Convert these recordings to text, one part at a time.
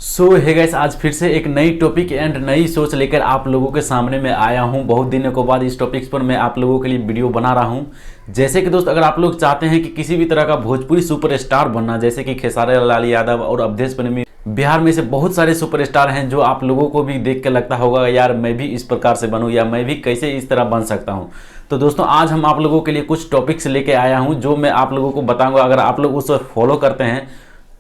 Hey guys, आज फिर से एक नई टॉपिक एंड नई सोच लेकर आप लोगों के सामने मैं आया हूं। बहुत दिनों के बाद इस टॉपिक्स पर मैं आप लोगों के लिए वीडियो बना रहा हूं। जैसे कि दोस्त, अगर आप लोग चाहते हैं कि किसी भी तरह का भोजपुरी सुपरस्टार बनना, जैसे कि खेसारी लाल यादव और अवधेश प्रेमी, बिहार में से बहुत सारे सुपरस्टार हैं जो आप लोगों को भी देख के लगता होगा यार मैं भी इस प्रकार से बनूं या मैं भी कैसे इस तरह बन सकता हूं। तो दोस्तों, आज हम आप लोगों के लिए कुछ टॉपिक्स लेके आया हूं जो मैं आप लोगों को बताऊंगा। अगर आप लोग उस फॉलो करते हैं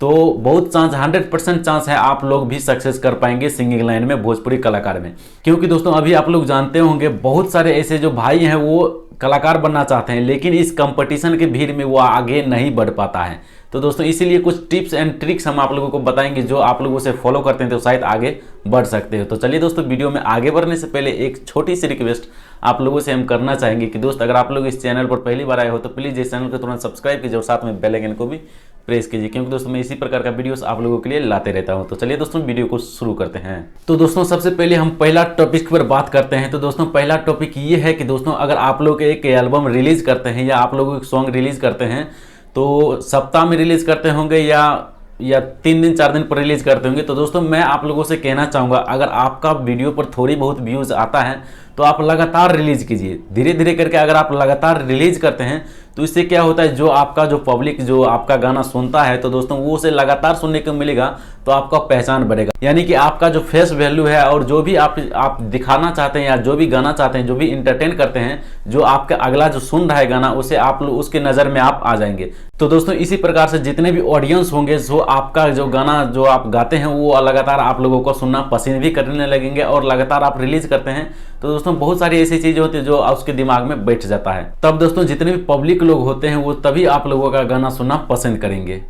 तो बहुत चांस 100% चांस है आप लोग भी सक्सेस कर पाएंगे सिंगिंग लाइन में, भोजपुरी कलाकार में। क्योंकि दोस्तों, अभी आप लोग जानते होंगे बहुत सारे ऐसे जो भाई हैं वो कलाकार बनना चाहते हैं, लेकिन इस कंपटीशन के भीड़ में वो आगे नहीं बढ़ पाता है। तो दोस्तों, इसीलिए कुछ टिप्स एंड ट्रिक्स हम आप लोगों को बताएंगे जो आप लोगों से फॉलो करते हैं तो शायद आगे बढ़ सकते हो। तो चलिए दोस्तों, वीडियो में आगे बढ़ने से पहले एक छोटी सी रिक्वेस्ट आप लोगों से हम करना चाहेंगे कि दोस्त, अगर आप लोग इस चैनल पर पहली बार आए हो तो प्लीज़ इस चैनल को तुरंत सब्सक्राइब कीजिए और साथ में बेल आइकन को भी प्रेस कीजिए, क्योंकि दोस्तों मैं इसी प्रकार का वीडियोस आप लोगों के लिए लाते रहता हूं। तो चलिए दोस्तों, वीडियो को शुरू करते हैं। तो दोस्तों, सबसे पहले हम पहला टॉपिक पर बात करते हैं। तो दोस्तों, पहला टॉपिक ये है कि दोस्तों, अगर आप लोग एक एल्बम रिलीज करते हैं या आप लोग एक सॉन्ग रिलीज करते हैं तो सप्ताह में रिलीज करते होंगे या 3 दिन 4 दिन पर रिलीज करते होंगे, तो दोस्तों मैं आप लोगों से कहना चाहूँगा, अगर आपका वीडियो पर थोड़ी बहुत व्यूज़ आता है तो आप लगातार रिलीज कीजिए। धीरे धीरे करके अगर आप लगातार रिलीज करते हैं तो इससे क्या होता है, जो आपका जो पब्लिक जो आपका गाना सुनता है तो दोस्तों वो उसे लगातार सुनने को मिलेगा तो आपका पहचान बढ़ेगा। यानी कि आपका जो फेस वैल्यू है और जो भी आप दिखाना चाहते हैं या जो भी गाना चाहते हैं, जो भी इंटरटेन करते हैं, जो आपका अगला जो सुन रहा है गाना, उसे आप उसके नज़र में आप आ जाएंगे। तो दोस्तों, इसी प्रकार से जितने भी ऑडियंस होंगे जो आपका जो गाना जो आप गाते हैं वो लगातार आप लोगों को सुनना पसंद भी करने लगेंगे। और लगातार आप रिलीज करते हैं तो दोस्तों बहुत सारी ऐसी चीज़ें होती है जो उसके दिमाग में बैठ जाता है। तब दोस्तों जितने भी पब्लिक लोग होते हैं वो तभी आप लोगों का गाना सुनना पसंद करेंगे।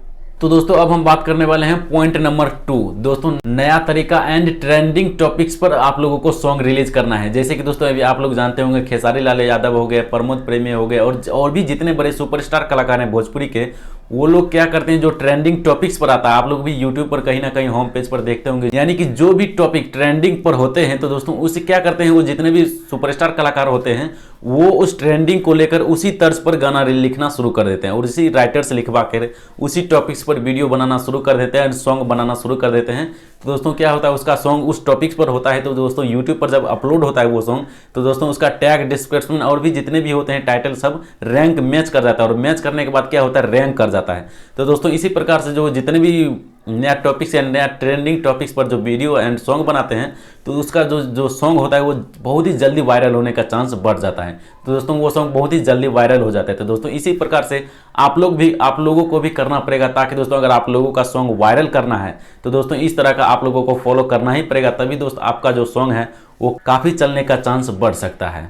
तो दोस्तों, अब हम बात करने वाले हैं पॉइंट नंबर 2। दोस्तों, नया तरीका एंड ट्रेंडिंग टॉपिक्स पर आप लोगों को सॉन्ग रिलीज करना है। जैसे कि दोस्तों अभी आप लोग जानते होंगे खेसारी लाल यादव हो गए, प्रमोद प्रेमी हो गए और भी जितने बड़े सुपरस्टार कलाकार हैं भोजपुरी के, वो लोग क्या करते हैं, जो ट्रेंडिंग टॉपिक्स पर आता है, आप लोग भी यूट्यूब पर कहीं ना कहीं होम पेज पर देखते होंगे, यानी कि जो भी टॉपिक ट्रेंडिंग पर होते हैं तो दोस्तों उसे क्या करते हैं, वो जितने भी सुपरस्टार कलाकार होते हैं वो उस ट्रेंडिंग को लेकर उसी तर्ज पर गाना लिखना शुरू कर देते हैं और उसी राइटर से लिखवा कर उसी टॉपिक्स पर वीडियो बनाना शुरू कर देते हैं, सॉन्ग बनाना शुरू कर देते हैं। तो दोस्तों क्या होता है, उसका सॉन्ग उस टॉपिक्स पर होता है तो दोस्तों यूट्यूब पर जब अपलोड होता है वो सॉन्ग, तो दोस्तों उसका टैग, डिस्क्रिप्शन और भी जितने भी होते हैं टाइटल सब रैंक मैच कर जाता है और मैच करने के बाद क्या होता है, रैंक कर जाता है। तो दोस्तों इसी प्रकार से जो जितने भी नया टॉपिक्स या नया ट्रेंडिंग टॉपिक्स पर जो वीडियो एंड सॉन्ग बनाते हैं तो उसका जो सॉन्ग होता है वो बहुत ही जल्दी वायरल होने का चांस बढ़ जाता है। तो दोस्तों वो सॉन्ग बहुत ही जल्दी वायरल हो जाता है। तो दोस्तों इसी प्रकार से आप लोगों को भी करना पड़ेगा, ताकि दोस्तों अगर आप लोगों का सॉन्ग वायरल करना है तो दोस्तों इस तरह का आप लोगों को फॉलो करना ही पड़ेगा, तभी दोस्त आपका जो सॉन्ग है वो काफ़ी चलने का चांस बढ़ सकता है।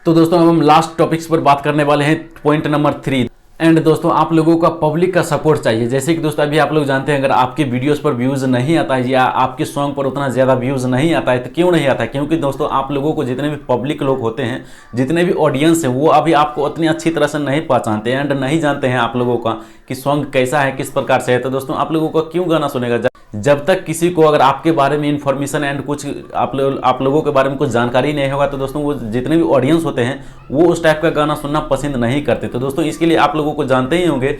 तो दोस्तों अब हम लास्ट टॉपिक्स पर बात करने वाले हैं, पॉइंट नंबर 3। एंड दोस्तों, आप लोगों का पब्लिक का सपोर्ट चाहिए। जैसे कि दोस्तों अभी आप लोग जानते हैं, अगर आपके वीडियोस पर व्यूज़ नहीं आता है या आपके सॉन्ग पर उतना ज़्यादा व्यूज़ नहीं आता है, तो क्यों नहीं आता है, क्योंकि दोस्तों आप लोगों को जितने भी पब्लिक लोग होते हैं, जितने भी ऑडियंस हैं, वो अभी आपको उतनी अच्छी तरह से नहीं पहचानते एंड नहीं जानते हैं आप लोगों का कि सॉन्ग कैसा है, किस प्रकार से है। तो दोस्तों आप लोगों को क्यों गाना सुनेगा, जब तक किसी को अगर आपके बारे में इन्फॉर्मेशन एंड कुछ आप लोगों के बारे में कुछ जानकारी नहीं होगा तो दोस्तों वो जितने भी ऑडियंस होते हैं वो उस टाइप का गाना सुनना पसंद नहीं करते। तो दोस्तों इसके लिए आप लोगों को जानते ही होंगे,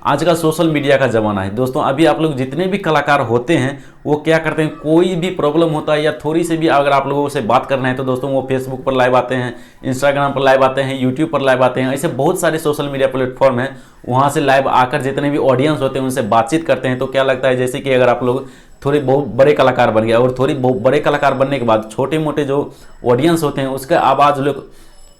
आज का सोशल मीडिया का ज़माना है। दोस्तों अभी आप लोग जितने भी कलाकार होते हैं वो क्या करते हैं, कोई भी प्रॉब्लम होता है या थोड़ी सी भी अगर आप लोगों से बात करना है तो दोस्तों वो फेसबुक पर लाइव आते हैं, इंस्टाग्राम पर लाइव आते हैं, यूट्यूब पर लाइव आते हैं, ऐसे बहुत सारे सोशल मीडिया प्लेटफॉर्म हैं, वहाँ से लाइव आकर जितने भी ऑडियंस होते हैं उनसे बातचीत करते हैं। तो क्या लगता है, जैसे कि अगर आप लोग थोड़े बहुत बड़े कलाकार बन गए और थोड़ी बहुत बड़े कलाकार बनने के बाद छोटे मोटे जो ऑडियंस होते हैं उसका आवाज़ लोग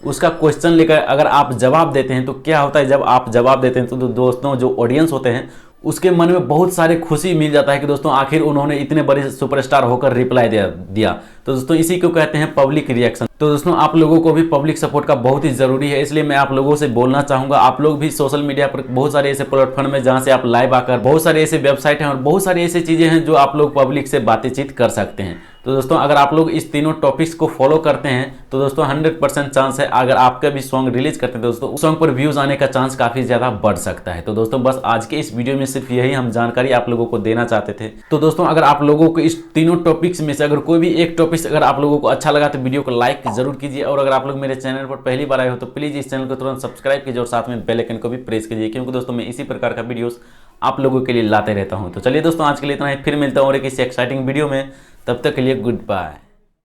उसका क्वेश्चन लेकर अगर आप जवाब देते हैं तो क्या होता है, जब आप जवाब देते हैं तो दोस्तों जो ऑडियंस होते हैं उसके मन में बहुत सारे खुशी मिल जाता है कि दोस्तों आखिर उन्होंने इतने बड़े सुपरस्टार होकर रिप्लाई दिया। तो दोस्तों इसी को कहते हैं पब्लिक रिएक्शन। तो दोस्तों आप लोगों को भी पब्लिक सपोर्ट का बहुत ही ज़रूरी है, इसलिए मैं आप लोगों से बोलना चाहूँगा, आप लोग भी सोशल मीडिया पर बहुत सारे ऐसे प्लेटफॉर्म है जहाँ से आप लाइव आकर, बहुत सारे ऐसे वेबसाइट हैं और बहुत सारी ऐसी चीज़ें हैं जो आप लोग पब्लिक से बातचीत कर सकते हैं। तो दोस्तों अगर आप लोग इस तीनों टॉपिक्स को फॉलो करते हैं तो दोस्तों 100% चांस है, अगर आपका भी सॉन्ग रिलीज करते हैं तो दोस्तों उस सॉन्ग पर व्यूज़ आने का चांस काफ़ी ज़्यादा बढ़ सकता है। तो दोस्तों बस आज के इस वीडियो में सिर्फ यही हम जानकारी आप लोगों को देना चाहते थे। तो दोस्तों अगर आप लोगों को इस तीनों टॉपिक्स में से अगर कोई भी एक टॉपिक्स अगर आप लोगों को अच्छा लगा तो वीडियो को लाइक जरूर कीजिए, और अगर आप लोग मेरे चैनल पर पहली बार आए हो तो प्लीज़ इस चैनल को तुरंत सब्सक्राइब कीजिए और साथ में बेल आइकन को भी प्रेस कीजिए, क्योंकि दोस्तों मैं इसी प्रकार का वीडियोस आप लोगों के लिए लाते रहता हूँ। तो चलिए दोस्तों, आज के लिए इतना ही, फिर मिलता हूँ और किसी एक्साइटिंग वीडियो में। तब तक के लिए गुड बाय।